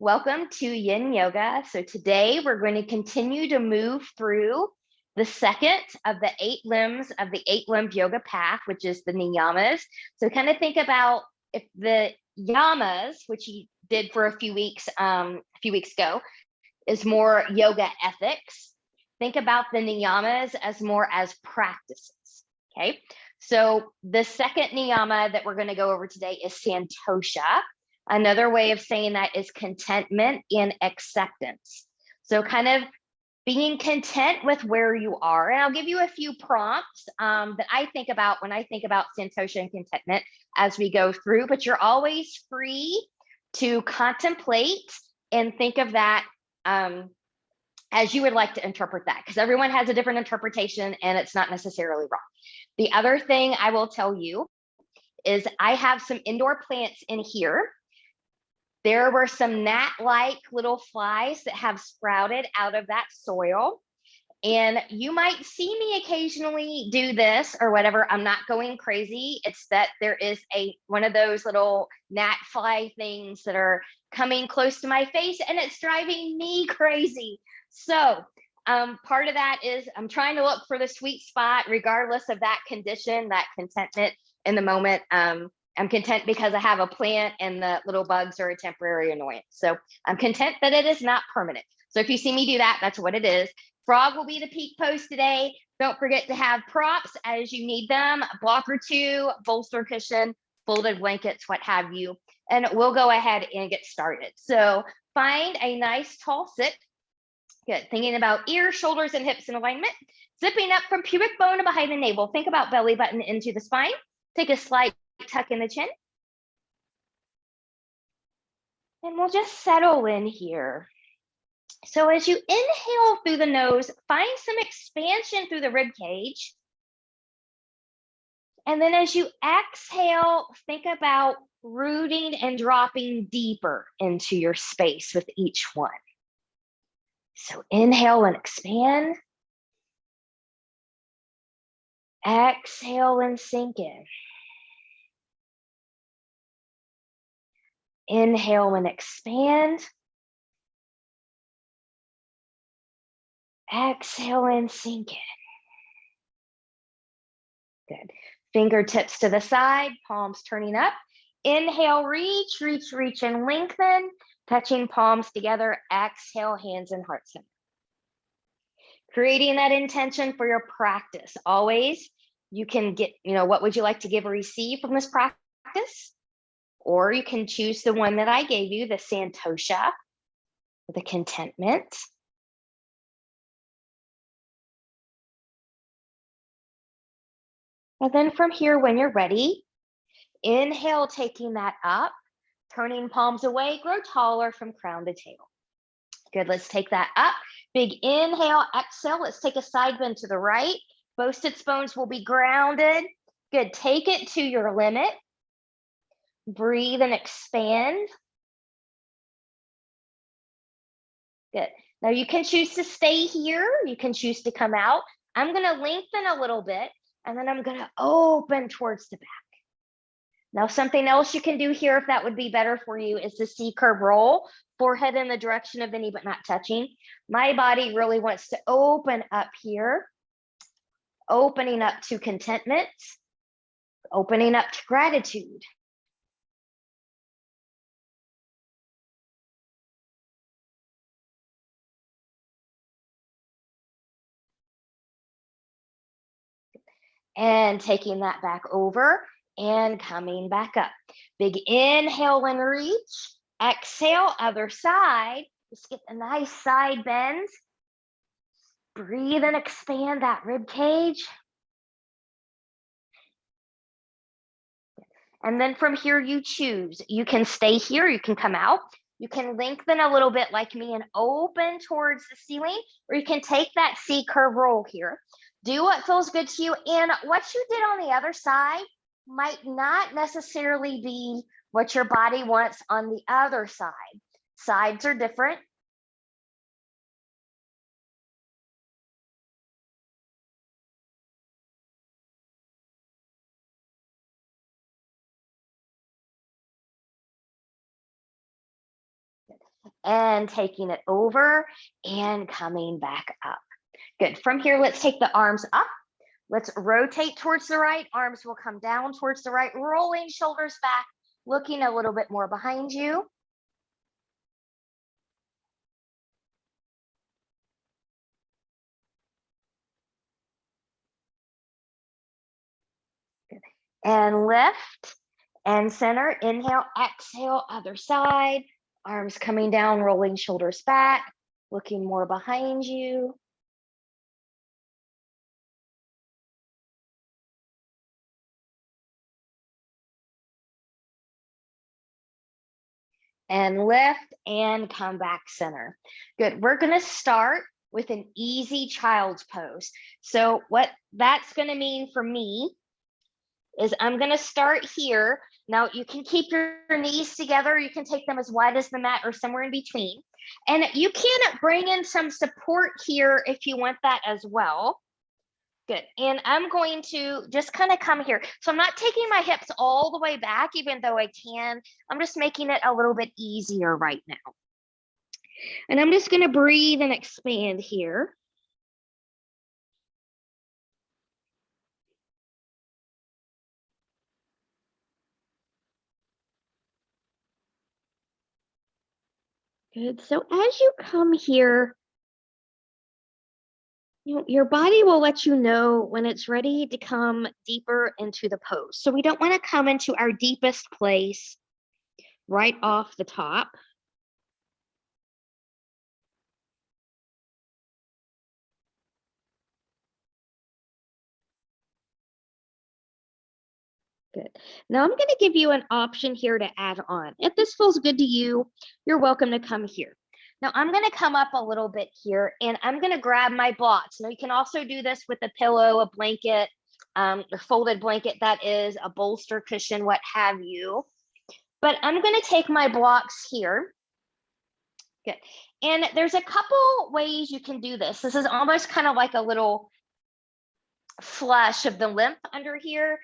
Welcome to Yin Yoga. So today we're going to continue to move through the second of the 8 limbs of the 8-limbed yoga path, which is the Niyamas. So kind of think about if the yamas, which you did for a few weeks ago, is more yoga ethics. Think about the Niyamas as more as practices. Okay. So the second niyama that we're going to go over today is Santosha. Another way of saying that is contentment and acceptance. So kind of being content with where you are. And I'll give you a few prompts that I think about when I think about Santosha and contentment as we go through, but you're always free to contemplate and think of that as you would like to interpret that, because everyone has a different interpretation and it's not necessarily wrong. The other thing I will tell you is I have some indoor plants in here. There were some gnat-like little flies that have sprouted out of that soil. And you might see me occasionally do this or whatever. I'm not going crazy. It's that there is one of those little gnat fly things that are coming close to my face and it's driving me crazy. So part of that is I'm trying to look for the sweet spot, regardless of that condition, that contentment in the moment. I'm content because I have a plant and the little bugs are a temporary annoyance. So I'm content that it is not permanent. So if you see me do that, that's what it is. Frog will be the peak pose today. Don't forget to have props as you need them, a block or two, bolster cushion, folded blankets, what have you. And we'll go ahead and get started. So find a nice tall sit. Good. Thinking about ears, shoulders, and hips in alignment. Zipping up from pubic bone to behind the navel. Think about belly button into the spine. Take a slight tuck in the chin. And we'll just settle in here. So as you inhale through the nose, find some expansion through the rib cage. And then as you exhale, think about rooting and dropping deeper into your space with each one. So inhale and expand. Exhale and sink in. Inhale and expand. Exhale and sink in. Good. Fingertips to the side, palms turning up. Inhale, reach, reach, reach, and lengthen. Touching palms together. Exhale, hands and heart center. Creating that intention for your practice. Always, you can get, what would you like to give or receive from this practice? Or you can choose the one that I gave you, the Santosha, the contentment. And then from here, when you're ready, inhale, taking that up, turning palms away, grow taller from crown to tail. Good, let's take that up. Big inhale, exhale. Let's take a side bend to the right. Both sits bones will be grounded. Good, take it to your limit. Breathe and expand. Good. Now you can choose to stay here. You can choose to come out. I'm going to lengthen a little bit, and then I'm going to open towards the back. Now, something else you can do here, if that would be better for you, is the C-curve roll, forehead in the direction of the knee, but not touching. My body really wants to open up here, opening up to contentment, opening up to gratitude. And taking that back over and coming back up. Big inhale and reach. Exhale, other side. Just get a nice side bend. Breathe and expand that rib cage. And then from here, you choose. You can stay here, you can come out. You can lengthen a little bit like me and open towards the ceiling, or you can take that C-curve roll here. Do what feels good to you. And what you did on the other side might not necessarily be what your body wants on the other side. Sides are different. and taking it over and coming back up. Good. From here, let's take the arms up. Let's rotate towards the right. Arms will come down towards the right, rolling shoulders back, looking a little bit more behind you. Good. And lift and center. Inhale, exhale, other side. Arms coming down, rolling shoulders back, looking more behind you. And lift and come back center. Good. We're going to start with an easy child's pose. So what that's going to mean for me is I'm going to start here. Now you can keep your knees together. You can take them as wide as the mat or somewhere in between. And you can bring in some support here if you want that as well. Good. And I'm going to just kind of come here. So I'm not taking my hips all the way back, even though I can. I'm just making it a little bit easier right now. And I'm just going to breathe and expand here. Good. So as you come here, your body will let you know when it's ready to come deeper into the pose. So we don't want to come into our deepest place right off the top. Good. Now I'm going to give you an option here to add on. If this feels good to you, you're welcome to come here. Now I'm going to come up a little bit here and I'm going to grab my blocks. Now you can also do this with a pillow, a blanket, a folded blanket that is, a bolster, cushion, what have you. But I'm going to take my blocks here. Good. And there's a couple ways you can do this. This is almost kind of like a little flush of the lymph under here,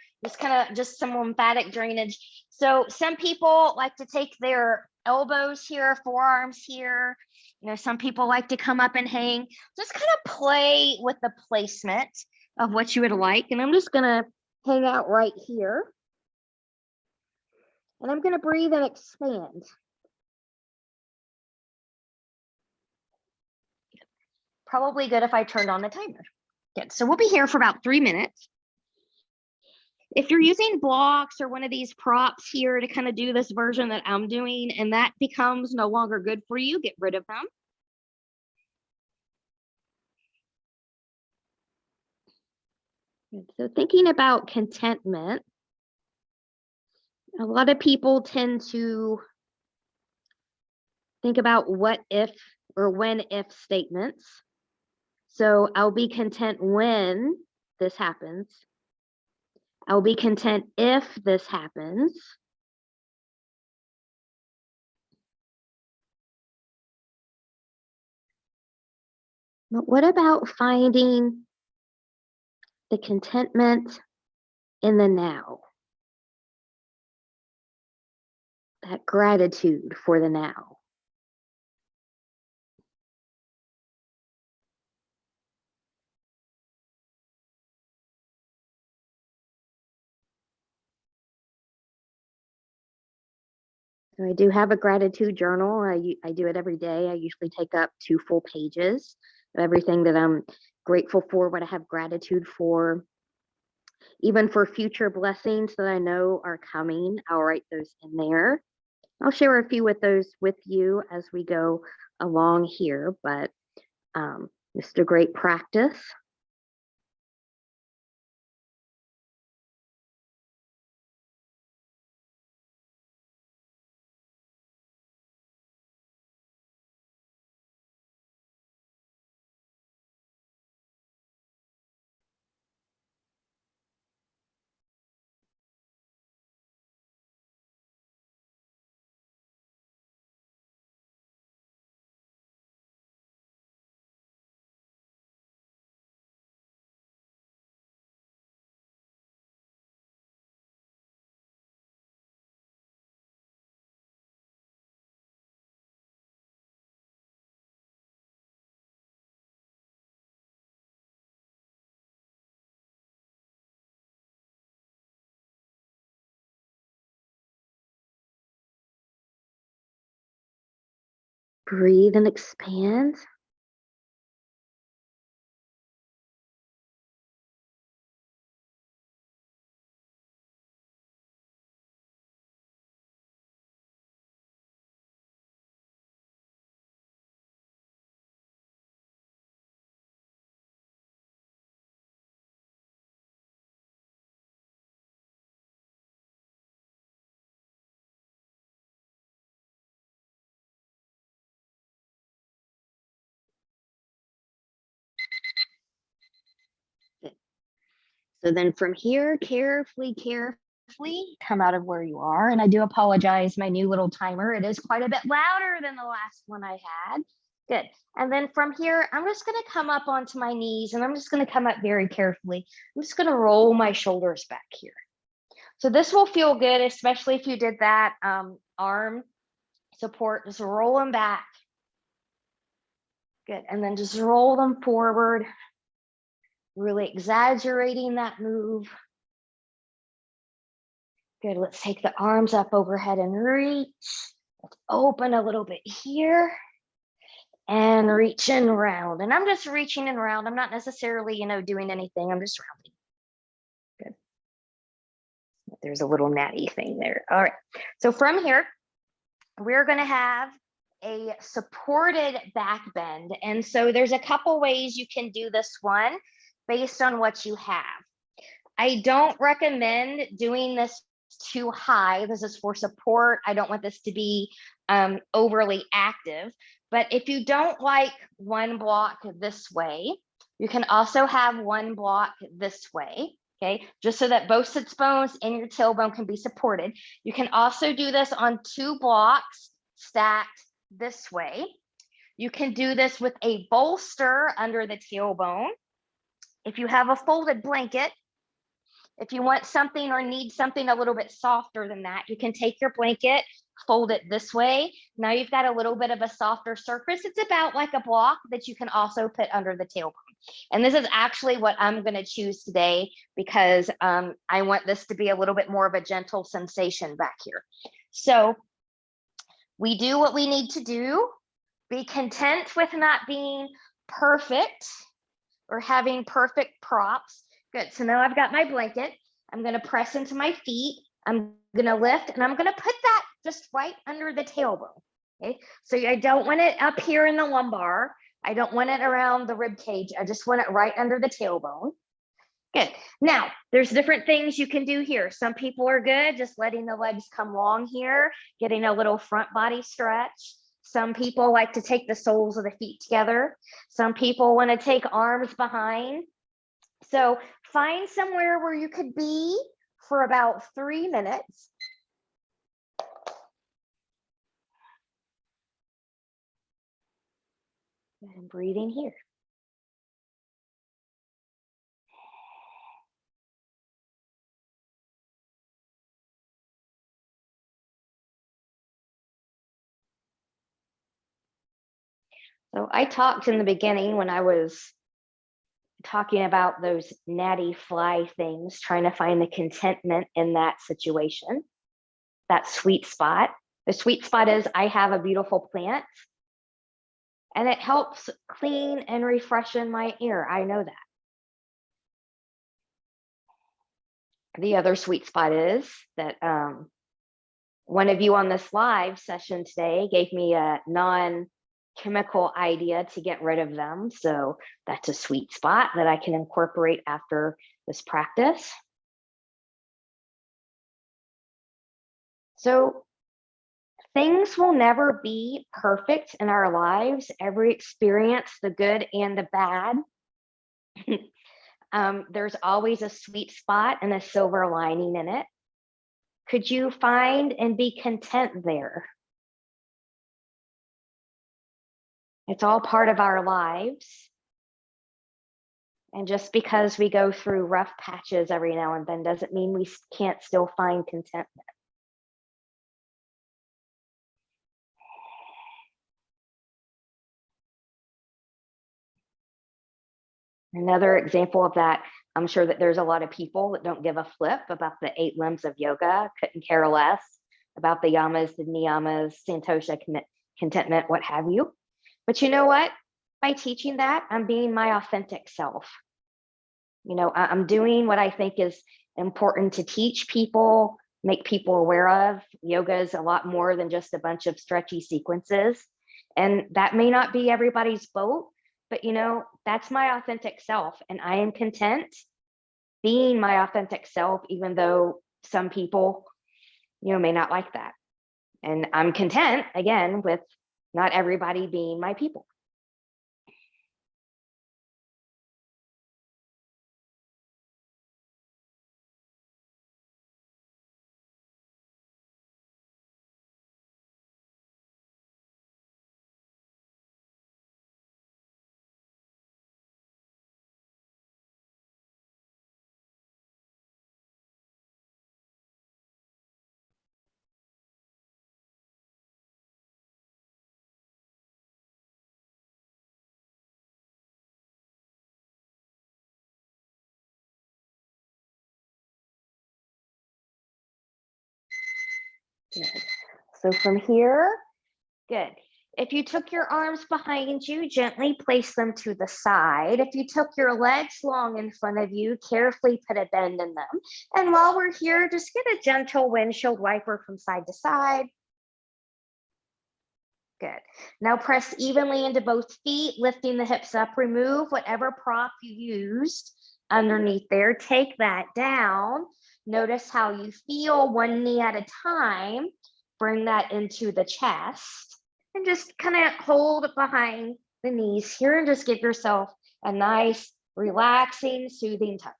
just some lymphatic drainage. So some people like to take their elbows here, forearms here. Some people like to come up and hang. Just kind of play with the placement of what you would like. And I'm just gonna hang out right here. And I'm gonna breathe and expand. Probably good if I turned on the timer. Good. So we'll be here for about 3 minutes. If you're using blocks or one of these props here to kind of do this version that I'm doing, and that becomes no longer good for you, get rid of them. So thinking about contentment, a lot of people tend to think about what if or when if statements. So I'll be content when this happens. I'll be content if this happens. But what about finding the contentment in the now? That gratitude for the now. So I do have a gratitude journal. I do it every day. I usually take up 2 full pages of everything that I'm grateful for, what I have gratitude for. Even for future blessings that I know are coming, I'll write those in there. I'll share a few with those with you as we go along here, but just a great practice. Breathe and expand. So then from here, carefully come out of where you are. And I do apologize, my new little timer, it is quite a bit louder than the last one I had. Good. And then from here, I'm just going to come up onto my knees and I'm just going to come up very carefully. I'm just going to roll my shoulders back here. So this will feel good, especially if you did that arm support, just roll them back. Good. And then just roll them forward, really exaggerating that move. Good. Let's take the arms up overhead and reach. Let's open a little bit here and reach and round. And I'm just reaching and round. I'm not necessarily, doing anything. I'm just rounding. Good. There's a little natty thing there. All right. So from here, we're going to have a supported back bend. And so there's a couple ways you can do this one based on what you have. I don't recommend doing this too high. This is for support. I don't want this to be overly active. But if you don't like one block this way, you can also have one block this way. Okay, just so that both sits bones and your tailbone can be supported. You can also do this on 2 blocks stacked this way. You can do this with a bolster under the tailbone. If you have a folded blanket, if you want something or need something a little bit softer than that, you can take your blanket, fold it this way. Now you've got a little bit of a softer surface. It's about like a block that you can also put under the tailbone. And this is actually what I'm going to choose today because I want this to be a little bit more of a gentle sensation back here. So we do what we need to do. Be content with not being perfect or having perfect props. Good. So now I've got my blanket. I'm going to press into my feet. I'm going to lift and I'm going to put that just right under the tailbone. Okay. So I don't want it up here in the lumbar. I don't want it around the rib cage. I just want it right under the tailbone. Good. Now, there's different things you can do here. Some people are good just letting the legs come long here, getting a little front body stretch. Some people like to take the soles of the feet together. Some people want to take arms behind. So find somewhere where you could be for about 3 minutes. And breathing here. So I talked in the beginning when I was talking about those natty fly things, trying to find the contentment in that situation, that sweet spot. The sweet spot is I have a beautiful plant and it helps clean and refreshen my ear. I know that. The other sweet spot is that one of you on this live session today gave me a non-chemical idea to get rid of them. So that's a sweet spot that I can incorporate after this practice. So things will never be perfect in our lives. Every experience, the good and the bad. There's always a sweet spot and a silver lining in it. Could you find and be content there? It's all part of our lives. And just because we go through rough patches every now and then doesn't mean we can't still find contentment. Another example of that, I'm sure that there's a lot of people that don't give a flip about the 8 limbs of yoga, couldn't care less about the yamas, the niyamas, Santosha, contentment, what have you. But you know what? By teaching that, I'm being my authentic self. You know, I'm doing what I think is important to teach people, make people aware of. Yoga is a lot more than just a bunch of stretchy sequences. And that may not be everybody's boat, but you know, that's my authentic self. And I am content being my authentic self, even though some people, you know, may not like that. And I'm content, again, with not everybody being my people. Good. So from here, good. If you took your arms behind you, gently place them to the side. If you took your legs long in front of you, carefully put a bend in them. And while we're here, just get a gentle windshield wiper from side to side. Good. Now press evenly into both feet, lifting the hips up. Remove whatever prop you used underneath there. Take that down. Notice how you feel, one knee at a time. Bring that into the chest and just kind of hold behind the knees here and just give yourself a nice, relaxing, soothing tuck.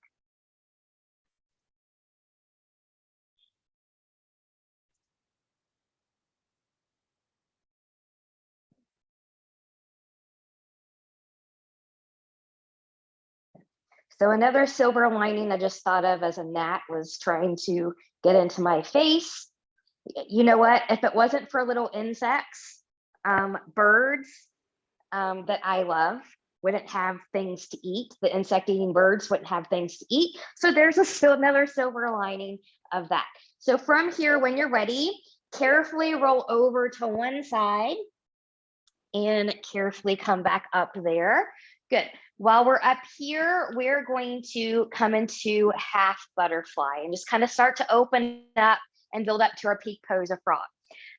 So another silver lining I just thought of as a gnat was trying to get into my face. You know what? If it wasn't for little insects, birds that I love wouldn't have things to eat. The insect eating birds wouldn't have things to eat. So there's another silver lining of that. So from here, when you're ready, carefully roll over to one side and carefully come back up there. Good. While we're up here, we're going to come into half butterfly and just kind of start to open up and build up to our peak pose of frog.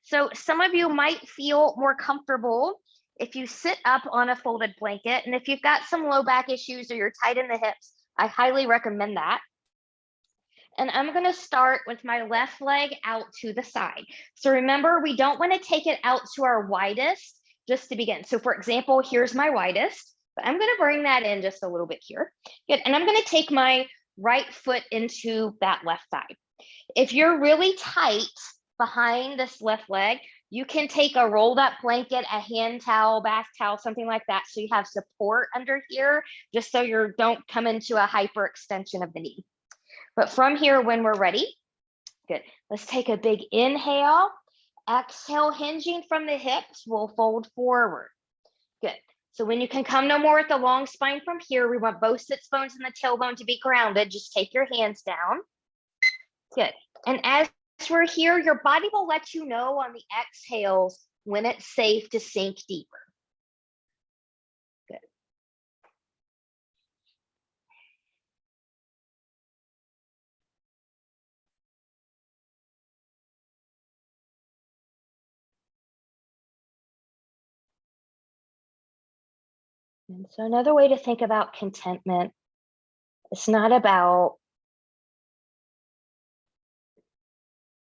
So some of you might feel more comfortable if you sit up on a folded blanket. And if you've got some low back issues or you're tight in the hips, I highly recommend that. And I'm going to start with my left leg out to the side. So remember, we don't want to take it out to our widest just to begin. So for example, here's my widest, but I'm going to bring that in just a little bit here. Good. And I'm going to take my right foot into that left side. If you're really tight behind this left leg, you can take a rolled up blanket, a hand towel, bath towel, something like that. So you have support under here, just so you don't come into a hyperextension of the knee. But from here, when we're ready, good. Let's take a big inhale. Exhale, hinging from the hips, we'll fold forward. Good. So when you can come no more with the long spine from here, we want both sits bones and the tailbone to be grounded. Just take your hands down. Good. And as we're here, your body will let you know on the exhales when it's safe to sink deeper. Good. And so another way to think about contentment, it's not about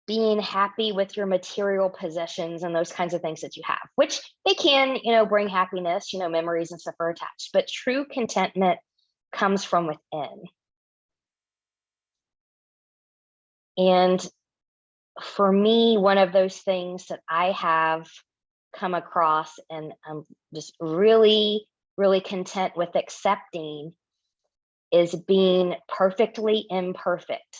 being happy with your material possessions and those kinds of things that you have, which they can, you know, bring happiness, you know, memories and stuff are attached, but true contentment comes from within. And for me, one of those things that I have come across and I'm just really, really content with accepting is being perfectly imperfect.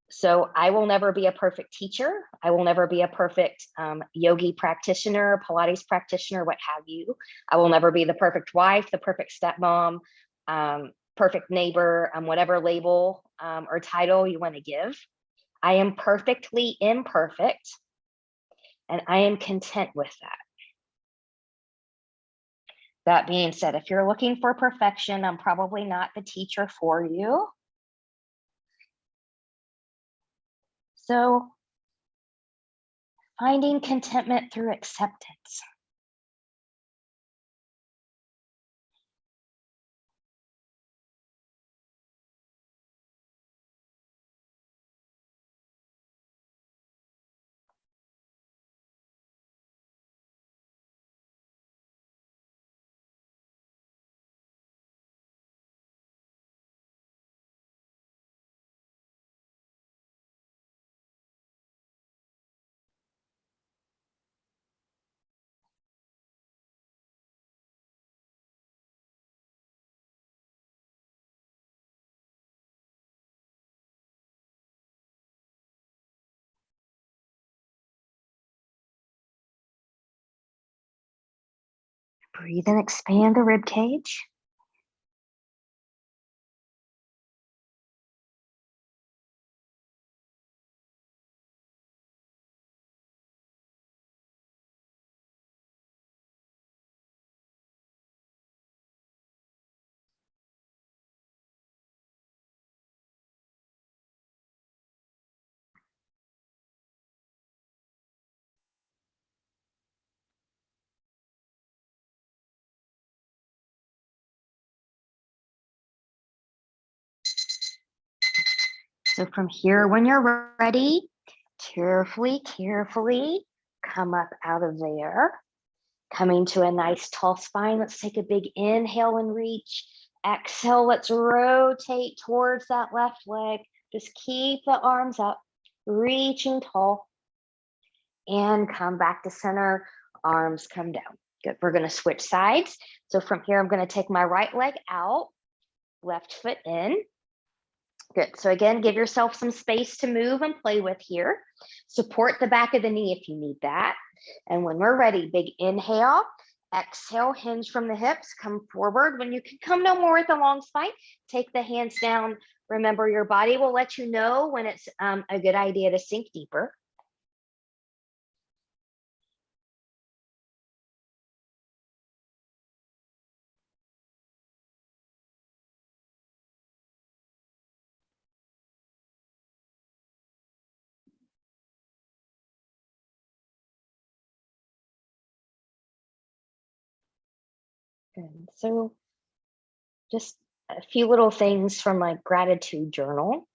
So I will never be a perfect teacher. I will never be a perfect yogi practitioner, Pilates practitioner, what have you. I will never be the perfect wife, the perfect stepmom, perfect neighbor, whatever label or title you want to give. I am perfectly imperfect. And I am content with that. That being said, if you're looking for perfection, I'm probably not the teacher for you. So finding contentment through acceptance. Breathe and expand the rib cage. So from here, when you're ready, carefully come up out of there. Coming to a nice tall spine. Let's take a big inhale and reach. Exhale, let's rotate towards that left leg. Just keep the arms up, reaching tall. And come back to center, arms come down. Good, we're gonna switch sides. So from here, I'm gonna take my right leg out, left foot in. Good, so again, give yourself some space to move and play with here. Support the back of the knee if you need that. And when we're ready, big inhale, exhale, hinge from the hips, come forward. When you can come no more with a long spine, take the hands down. Remember, your body will let you know when it's a good idea to sink deeper. And so just a few little things from my gratitude journal.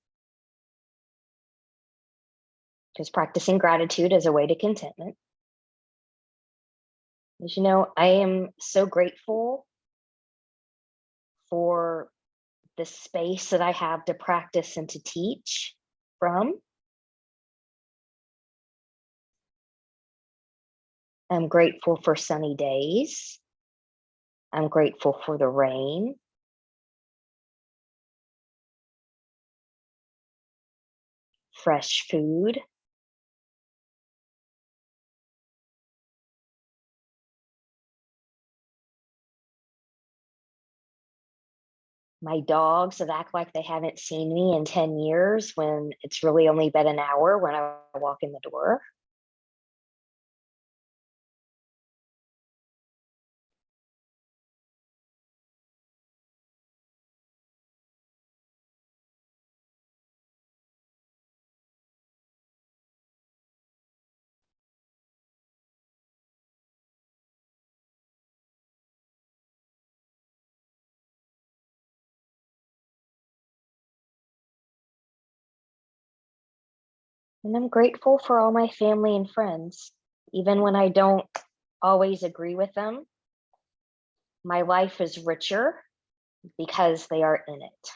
Just practicing gratitude as a way to contentment. As you know, I am so grateful for the space that I have to practice and to teach from. I'm grateful for sunny days. I'm grateful for the rain. Fresh food. My dogs that act like they haven't seen me in 10 years when it's really only been an hour when I walk in the door. And I'm grateful for all my family and friends, even when I don't always agree with them. My life is richer because they are in it.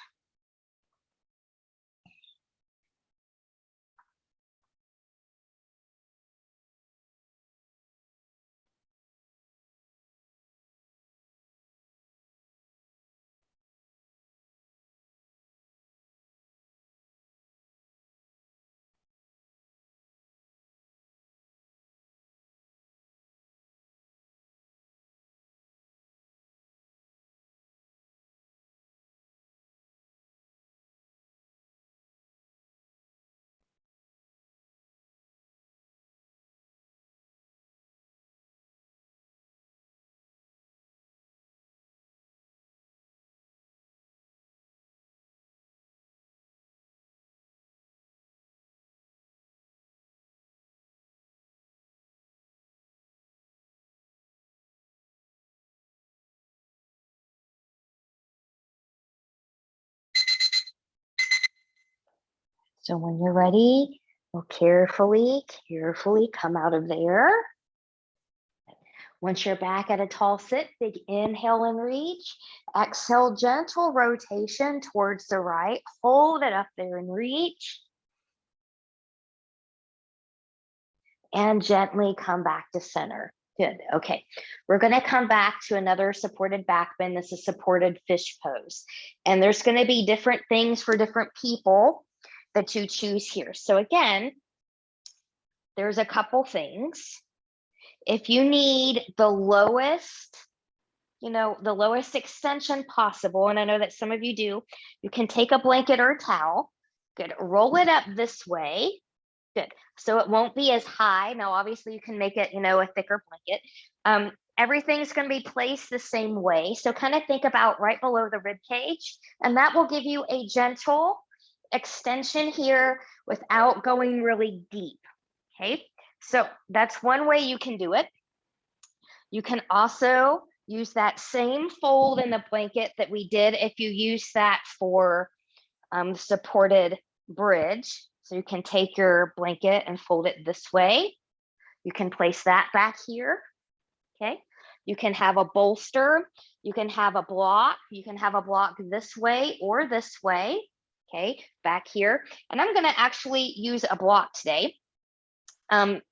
So when you're ready, we'll carefully come out of there. Once you're back at a tall sit, big inhale and reach. Exhale, gentle rotation towards the right. Hold it up there and reach. And gently come back to center. Good. Okay. We're going to come back to another supported back bend. This is supported fish pose. And there's going to be different things for different people that you choose here. So again, there's a couple things. If you need the lowest, the lowest extension possible, and I know that some of you do, you can take a blanket or a towel. Good. Roll it up this way. Good. So it won't be as high. Now, obviously, you can make it, a thicker blanket. Everything's going to be placed the same way. So kind of think about right below the rib cage, and that will give you a gentle extension here without going really deep. Okay. So that's one way you can do it. You can also use that same fold in the blanket that we did if you use that for supported bridge. So you can take your blanket and fold it this way. You can place that back here. Okay. You can have a bolster. You can have a block. You can have a block this way or this way. Okay. Back here. And I'm going to actually use a block today.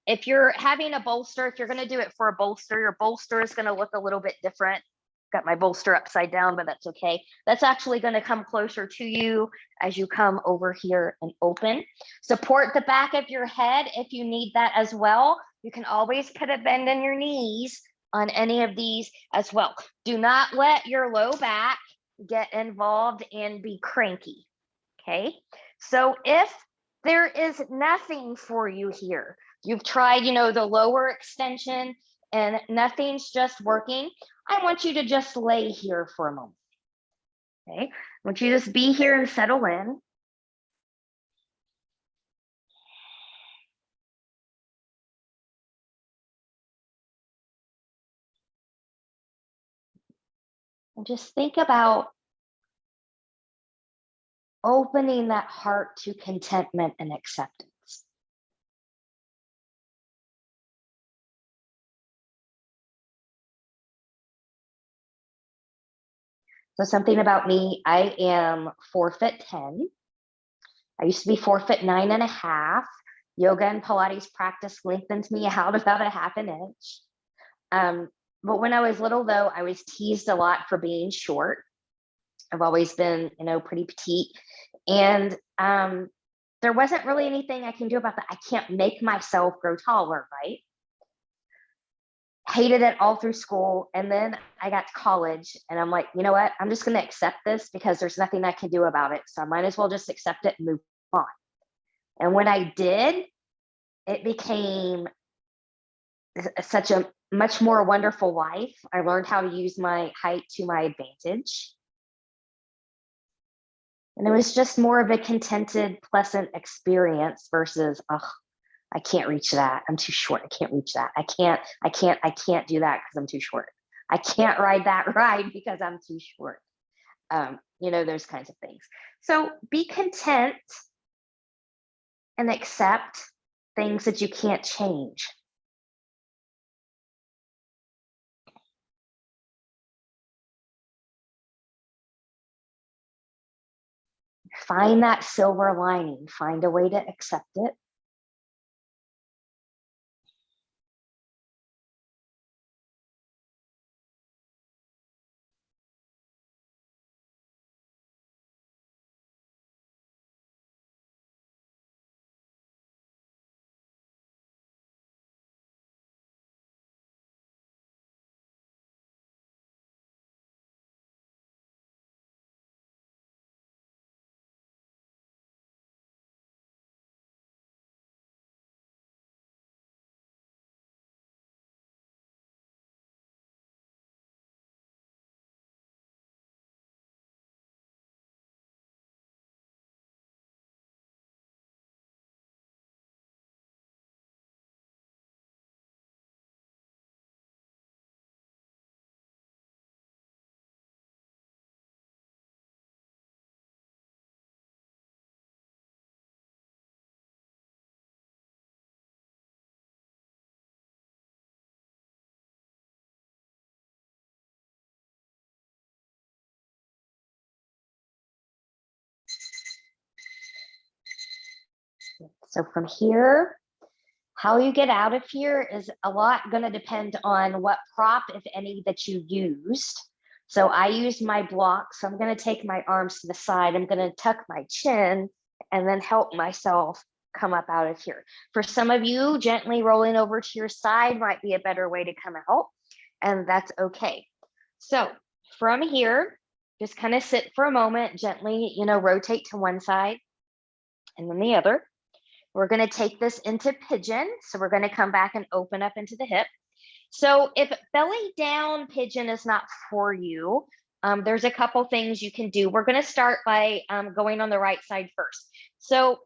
If you're having a bolster, if you're going to do it for a bolster, your bolster is going to look a little bit different. Got my bolster upside down, but that's okay. That's actually going to come closer to you as you come over here and open. Support the back of your head if you need that as well. You can always put a bend in your knees on any of these as well. Do not let your low back get involved and be cranky. Okay. So if there is nothing for you here, you've tried, the lower extension and nothing's just working, I want you to just lay here for a moment. Okay. I want you to just be here and settle in. And just think about opening that heart to contentment and acceptance. So something about me, I am 4'10". I used to be 4'9.5". Yoga and Pilates practice lengthens me out about a half an inch. But when I was little, though, I was teased a lot for being short. I've always been, pretty petite. And there wasn't really anything I can do about that. I can't make myself grow taller, right? Hated it all through school. And then I got to college and I'm like, you know what? I'm just going to accept this because there's nothing I can do about it. So I might as well just accept it and move on. And when I did, it became such a much more wonderful life. I learned how to use my height to my advantage. And it was just more of a contented, pleasant experience versus, I can't reach that. I'm too short. I can't reach that. I can't do that because I'm too short. I can't ride that ride because I'm too short. Those kinds of things. So be content and accept things that you can't change. Find that silver lining. Find a way to accept it. So from here, how you get out of here is a lot going to depend on what prop, if any, that you used. So I use my block. So I'm going to take my arms to the side. I'm going to tuck my chin and then help myself come up out of here. For some of you, gently rolling over to your side might be a better way to come out, and that's okay. So from here, just kind of sit for a moment, gently, rotate to one side and then the other. We're going to take this into pigeon. So we're going to come back and open up into the hip. So if belly down pigeon is not for you, there's a couple things you can do. We're going to start by going on the right side first. So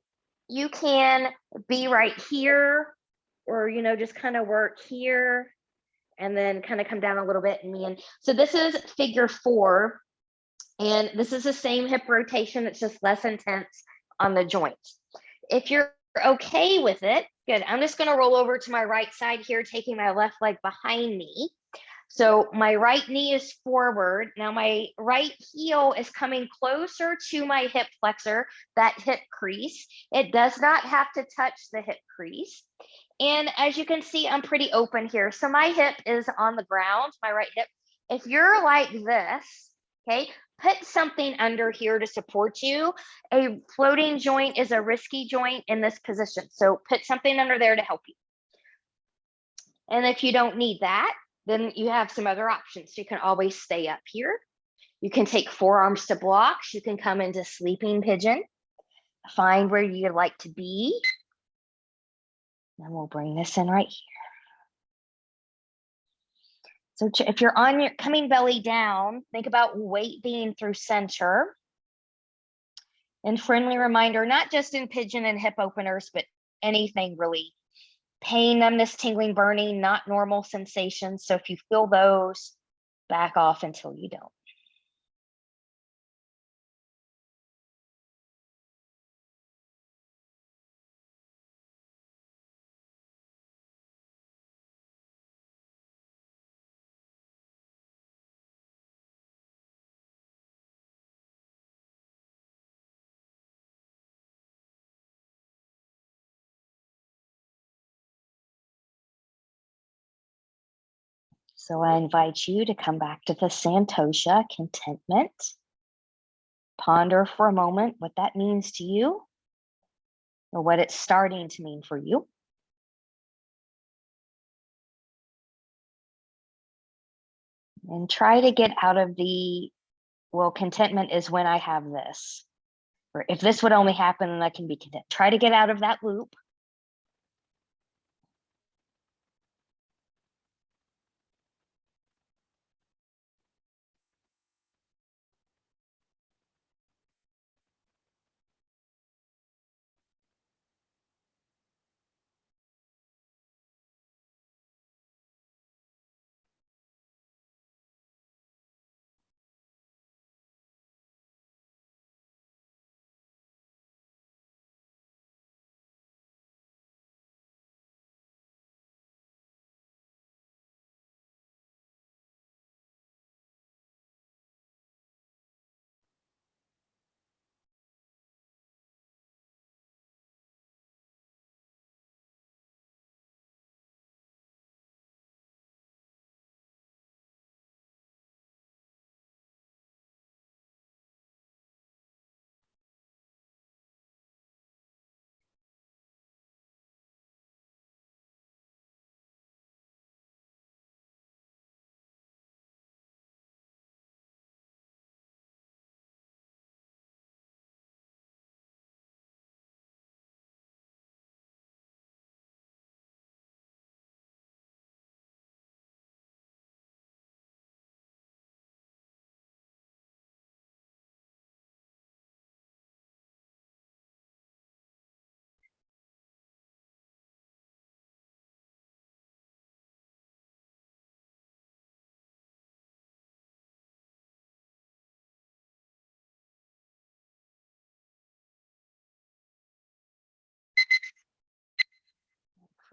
you can be right here, or, just kind of work here and then kind of come down a little bit and in. So this is figure 4. And this is the same hip rotation. It's just less intense on the joints. If you're okay with it, good. I'm just going to roll over to my right side here, taking my left leg behind me. So my right knee is forward. Now my right heel is coming closer to my hip flexor, that hip crease. It does not have to touch the hip crease. And as you can see, I'm pretty open here. So my hip is on the ground, my right hip. If you're like this, okay, put something under here to support you. A floating joint is a risky joint in this position. So put something under there to help you. And if you don't need that, then you have some other options. You can always stay up here. You can take forearms to blocks. You can come into sleeping pigeon. Find where you'd like to be. And we'll bring this in right here. So if you're on your coming belly down, think about weight being through center. And friendly reminder, not just in pigeon and hip openers, but anything really. Pain, numbness, tingling, burning, not normal sensations. So if you feel those, back off until you don't. So I invite you to come back to the Santosha, contentment. Ponder for a moment what that means to you, or what it's starting to mean for you. And try to get out of the, well, contentment is when I have this. Or if this would only happen, then I can be content. Try to get out of that loop.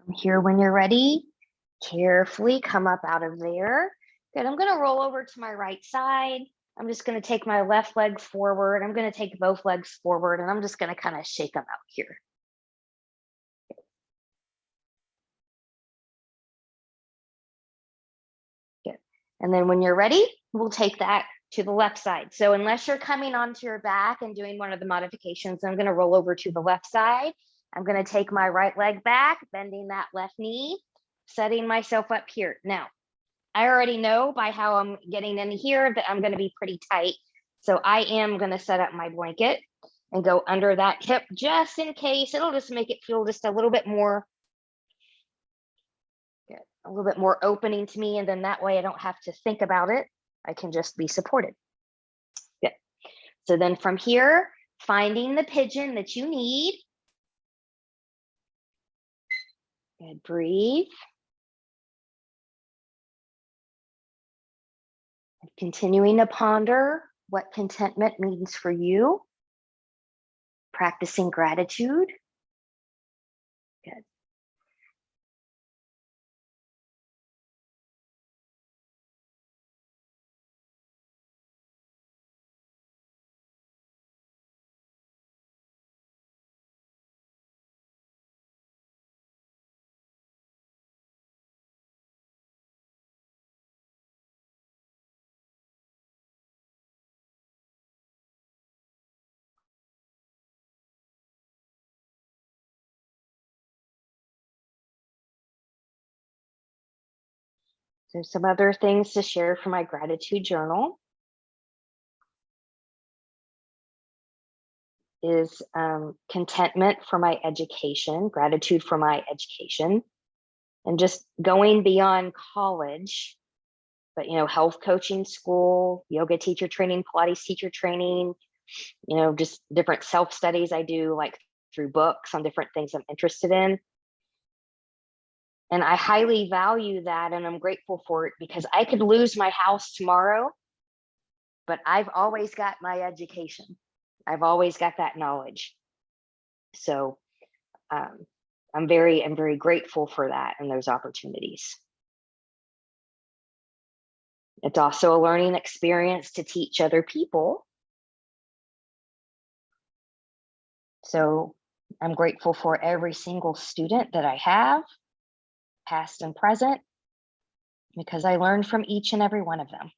From here, when you're ready, carefully come up out of there. Good, I'm gonna roll over to my right side. I'm just gonna take my left leg forward. I'm gonna take both legs forward, and I'm just gonna kind of shake them out here. And then when you're ready, we'll take that to the left side. So unless you're coming onto your back and doing one of the modifications, I'm going to roll over to the left side. I'm going to take my right leg back, bending that left knee, setting myself up here. Now, I already know by how I'm getting in here that I'm going to be pretty tight. So I am going to set up my blanket and go under that hip just in case. It'll just make it feel just a little bit more good, a little bit more opening to me. And then that way I don't have to think about it. I can just be supported. Good. So then from here, finding the pigeon that you need. Good, breathe. Continuing to ponder what contentment means for you. Practicing gratitude. Good. So some other things to share from my gratitude journal is contentment for my education, gratitude for my education, and just going beyond college, but, you know, health coaching school, yoga teacher training, Pilates teacher training, you know, just different self-studies I do, like through books on different things I'm interested in. And I highly value that, and I'm grateful for it because I could lose my house tomorrow, but I've always got my education. I've always got that knowledge. So I'm very grateful for that and those opportunities. It's also a learning experience to teach other people. So I'm grateful for every single student that I have, past and present, because I learned from each and every one of them.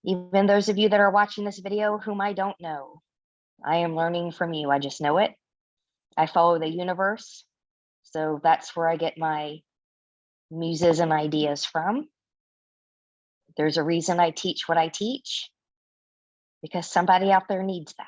Even those of you that are watching this video whom I don't know, I am learning from you. I just know it. I follow the universe. So that's where I get my muses and ideas from. There's a reason I teach what I teach, because somebody out there needs that.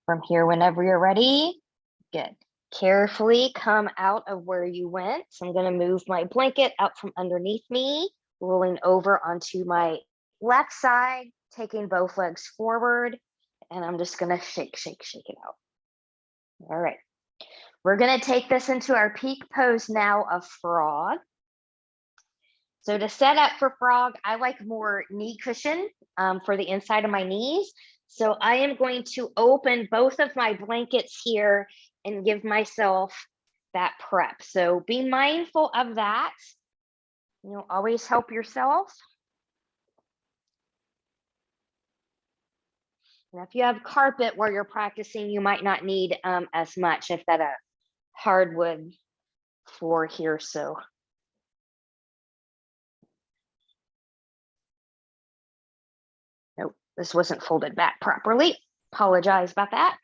From here, whenever you're ready, good. Carefully come out of where you went. So I'm going to move my blanket out from underneath me, rolling over onto my left side, taking both legs forward, and I'm just going to shake it out. All right. We're going to take this into our peak pose now of frog. So to set up for frog, I like more knee cushion for the inside of my knees. So I am going to open both of my blankets here and give myself that prep. So be mindful of that. You know, always help yourself. Now, if you have carpet where you're practicing, you might not need as much if that a hardwood floor here. So nope, this wasn't folded back properly. Apologize about that.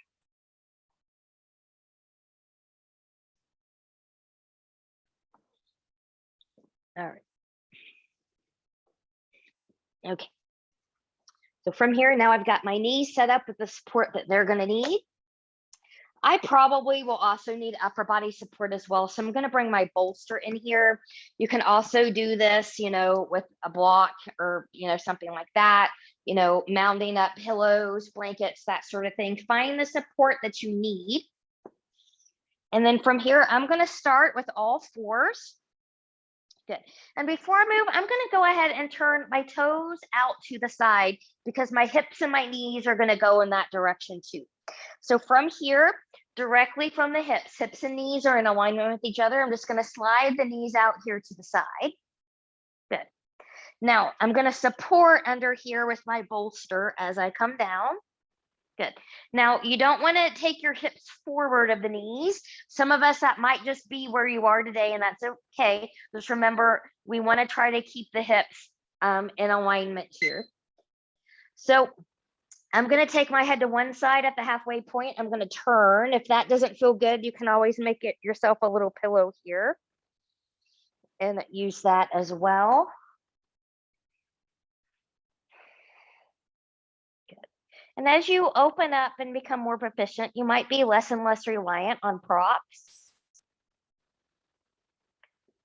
All right. Okay. So from here, now I've got my knees set up with the support that they're going to need. I probably will also need upper body support as well. So I'm going to bring my bolster in here. You can also do this, with a block or, something like that, mounting up pillows, blankets, that sort of thing. Find the support that you need. And then from here, I'm going to start with all fours. Good. And before I move, I'm going to go ahead and turn my toes out to the side because my hips and my knees are going to go in that direction too. So from here, directly from the hips and knees are in alignment with each other. I'm just going to slide the knees out here to the side. Good. Now I'm going to support under here with my bolster as I come down. Good. Now you don't want to take your hips forward of the knees. Some of us, that might just be where you are today, and that's okay. Just remember, we want to try to keep the hips in alignment here. So I'm going to take my head to one side at the halfway point. I'm going to turn. If that doesn't feel good, you can always make it yourself a little pillow here and use that as well. Good. And as you open up and become more proficient, you might be less and less reliant on props.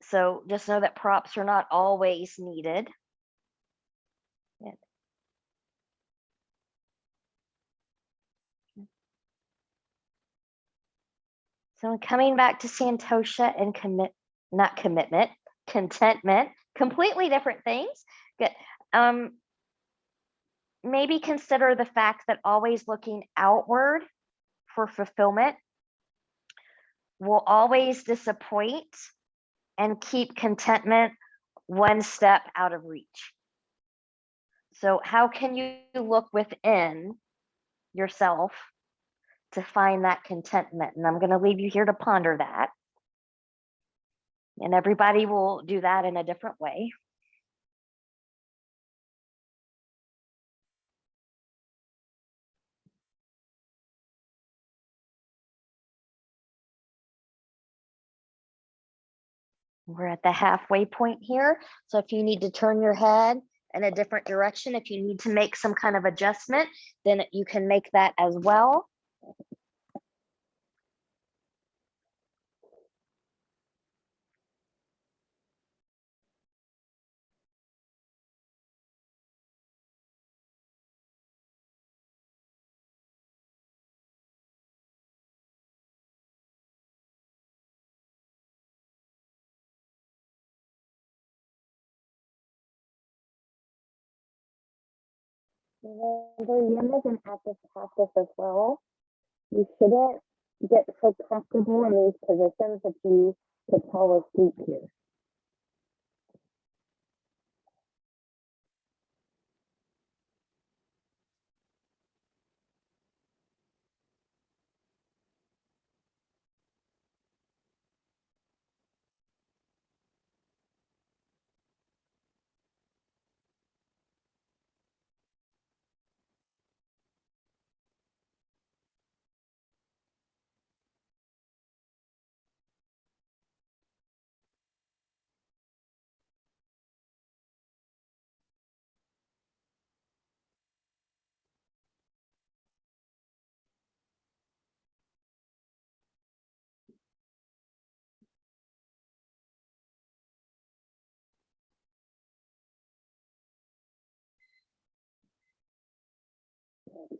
So just know that props are not always needed. Good. So coming back to Santosha and contentment, completely different things. Good. Maybe consider the fact that always looking outward for fulfillment will always disappoint and keep contentment one step out of reach. So how can you look within yourself to find that contentment? And I'm going to leave you here to ponder that. And everybody will do that in a different way. We're at the halfway point here. So if you need to turn your head in a different direction, if you need to make some kind of adjustment, then you can make that as well. Remember, Niyamas and active practice as well. You shouldn't get so comfortable in these positions that you could fall asleep here.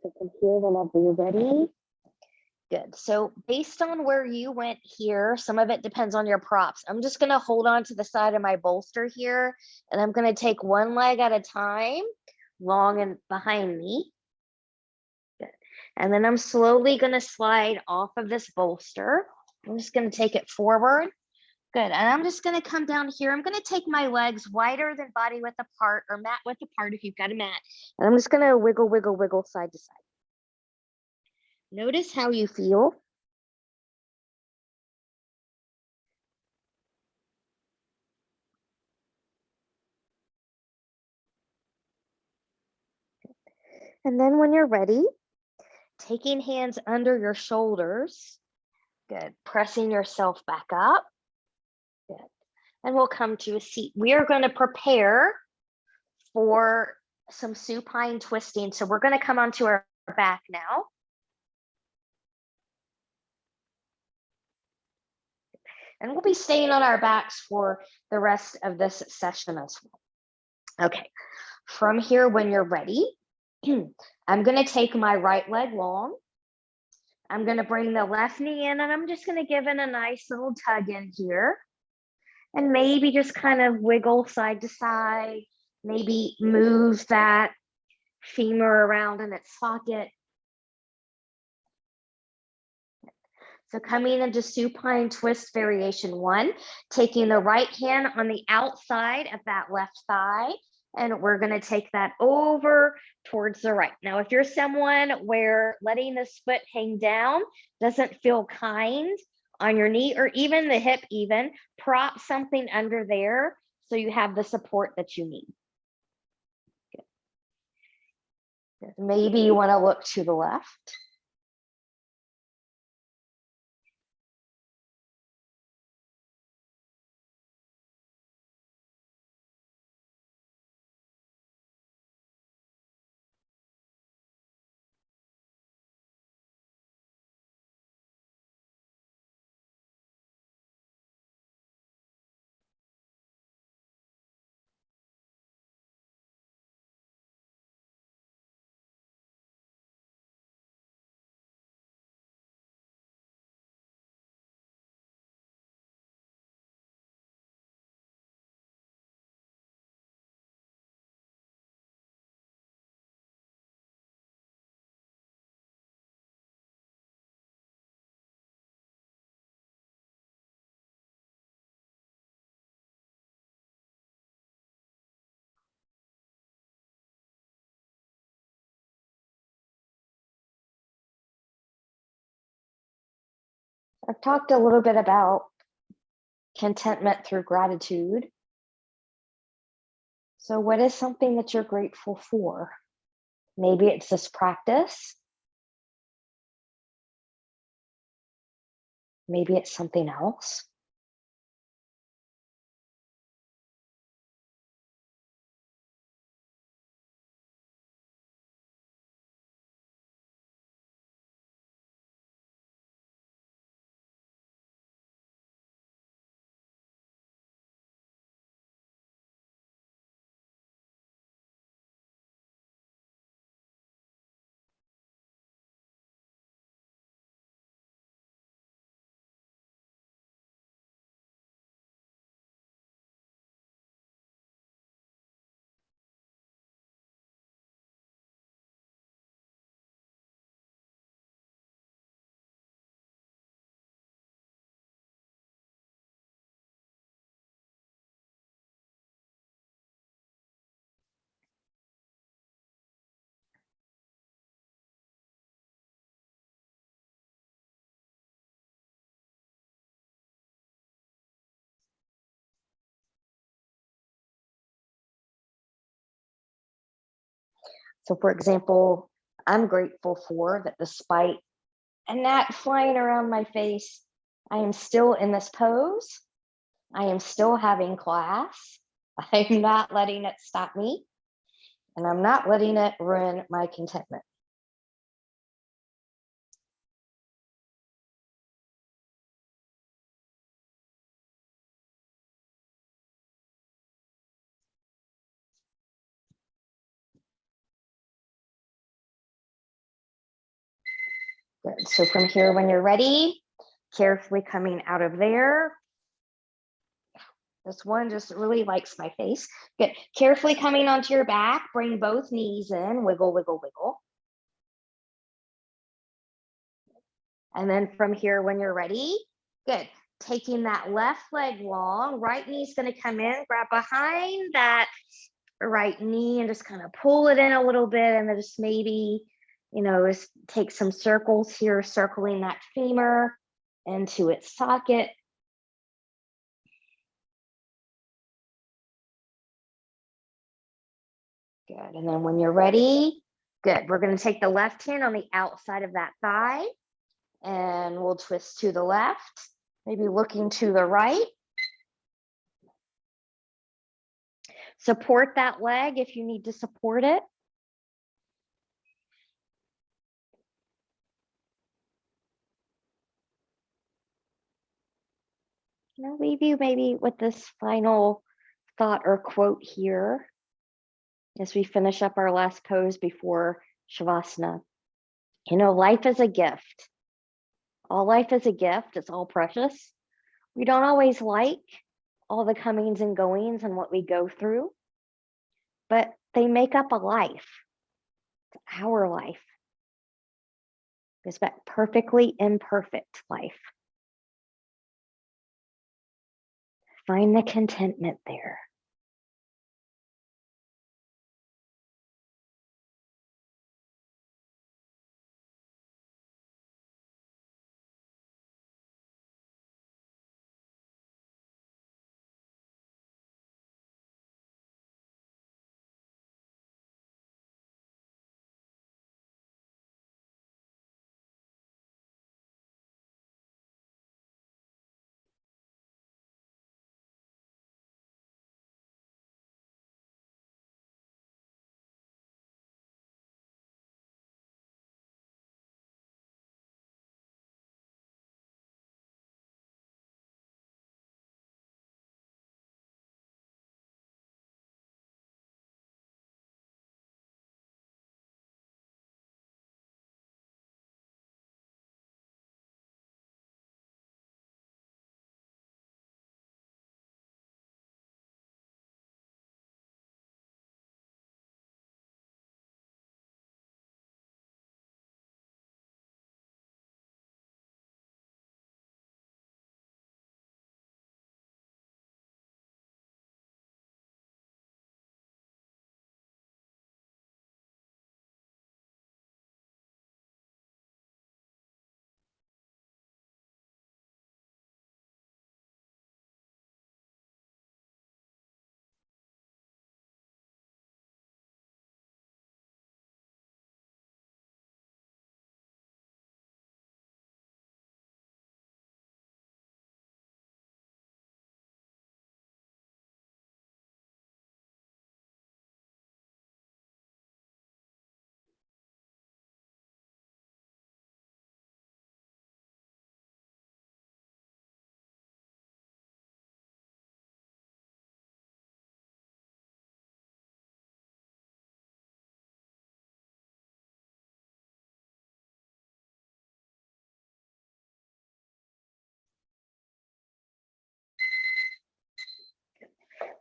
So from here, whenever you're ready. Good. So based on where you went here, some of it depends on your props. I'm just going to hold on to the side of my bolster here, and I'm going to take one leg at a time, long and behind me. Good. And then I'm slowly going to slide off of this bolster. I'm just going to take it forward. Good. And I'm just going to come down here. I'm going to take my legs wider than body width apart, or mat width apart if you've got a mat. And I'm just going to wiggle, wiggle, wiggle side to side. Notice how you feel. And then when you're ready, taking hands under your shoulders. Good. Pressing yourself back up. Good. And we'll come to a seat. We are going to prepare for some supine twisting. So we're going to come onto our back now. And we'll be staying on our backs for the rest of this session as well. Okay, from here, when you're ready, I'm going to take my right leg long. I'm going to bring the left knee in, and I'm just going to give it a nice little tug in here. And maybe just kind of wiggle side to side, maybe move that femur around in its socket. So coming into supine twist variation 1, taking the right hand on the outside of that left thigh, and we're going to take that over towards the right. Now, if you're someone where letting this foot hang down doesn't feel kind on your knee or even the hip even, prop something under there so you have the support that you need. Good. Maybe you want to look to the left. I've talked a little bit about contentment through gratitude. So what is something that you're grateful for? Maybe it's this practice. Maybe it's something else. So for example, I'm grateful for that despite a gnat flying around my face, I am still in this pose. I am still having class. I'm not letting it stop me, and I'm not letting it ruin my contentment. Good. So from here, when you're ready, carefully coming out of there. This one just really likes my face. Good. Carefully coming onto your back, bring both knees in, wiggle, wiggle, wiggle. And then from here, when you're ready, good. Taking that left leg long, right knee's going to come in, grab behind that right knee and just kind of pull it in a little bit. And then just maybe, just take some circles here, circling that femur into its socket. Good. And then when you're ready, good. We're going to take the left hand on the outside of that thigh and we'll twist to the left, maybe looking to the right. Support that leg if you need to support it. I'll leave you maybe with this final thought or quote here as we finish up our last pose before Shavasana. You know, life is a gift. All life is a gift. It's all precious. We don't always like all the comings and goings and what we go through, but they make up a life. It's our life. It's that perfectly imperfect life. Find the contentment there.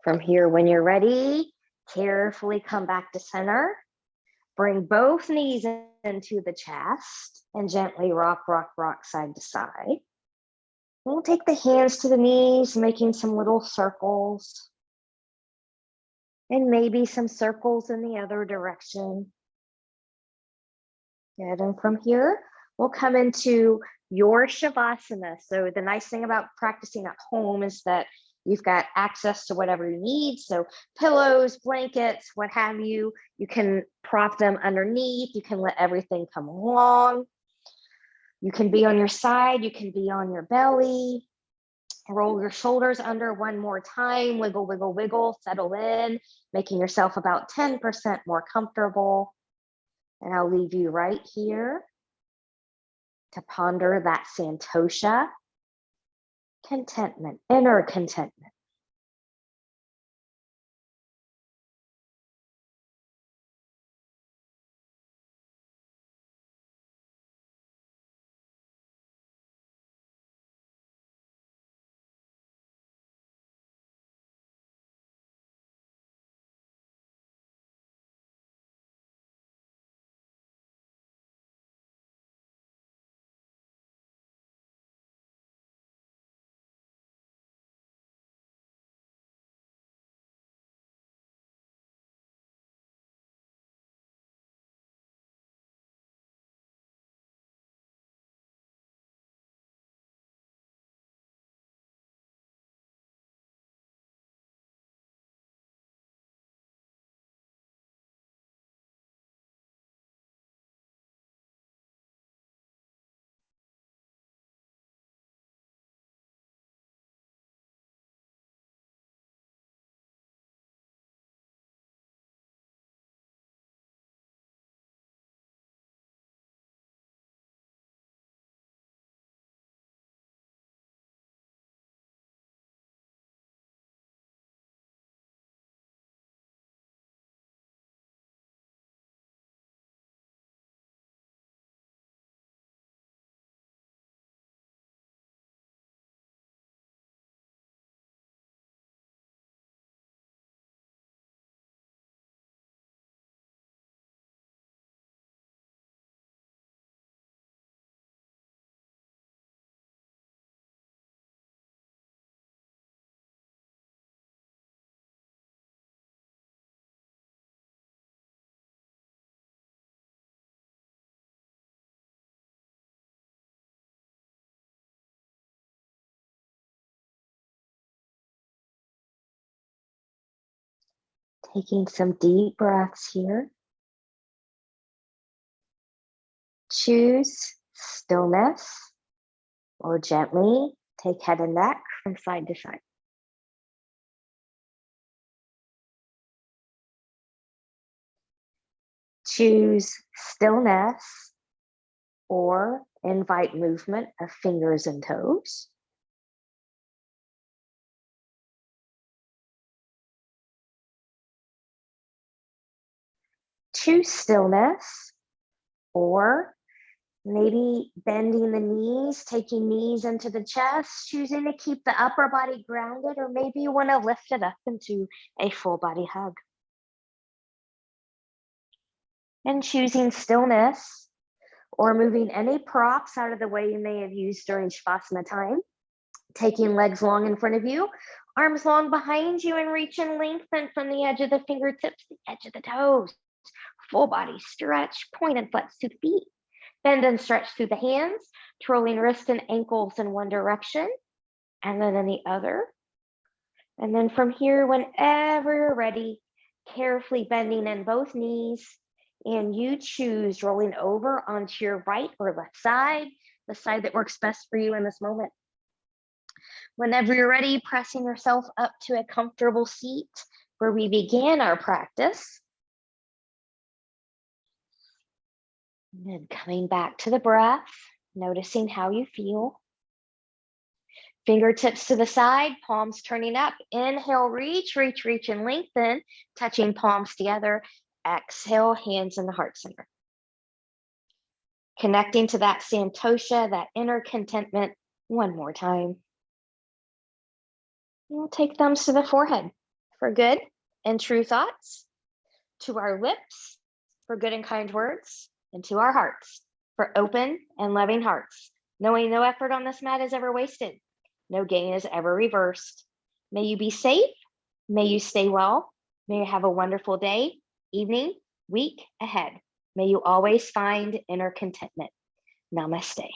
From here, when you're ready, carefully come back to center. Bring both knees into the chest and gently rock, rock, rock side to side. We'll take the hands to the knees, making some little circles. And maybe some circles in the other direction. Good, and from here, we'll come into your Shavasana. So the nice thing about practicing at home is that you've got access to whatever you need. So pillows, blankets, what have you. You can prop them underneath. You can let everything come along. You can be on your side. You can be on your belly. Roll your shoulders under one more time. Wiggle, wiggle, wiggle. Settle in, making yourself about 10% more comfortable. And I'll leave you right here to ponder that Santosha, contentment, inner contentment. Taking some deep breaths here. Choose stillness or gently take head and neck from side to side. Choose stillness or invite movement of fingers and toes. Choose stillness or maybe bending the knees, taking knees into the chest, choosing to keep the upper body grounded, or maybe you want to lift it up into a full body hug. And choosing stillness or moving any props out of the way you may have used during Shavasana time. Taking legs long in front of you, arms long behind you, and reach and lengthen from the edge of the fingertips to the edge of the toes. Full body stretch, point and flex to the feet. Bend and stretch through the hands, twirling wrists and ankles in one direction, and then in the other. And then from here, whenever you're ready, carefully bending in both knees, and you choose rolling over onto your right or left side, the side that works best for you in this moment. Whenever you're ready, pressing yourself up to a comfortable seat where we began our practice. And then coming back to the breath, noticing how you feel. Fingertips to the side, palms turning up. Inhale, reach, reach, reach, and lengthen, touching palms together. Exhale, hands in the heart center. Connecting to that Santosha, that inner contentment, one more time. We'll take thumbs to the forehead for good and true thoughts, to our lips for good and kind words, and to our hearts for open and loving hearts, knowing no effort on this mat is ever wasted. No gain is ever reversed. May you be safe. May you stay well. May you have a wonderful day, evening, week ahead. May you always find inner contentment. Namaste.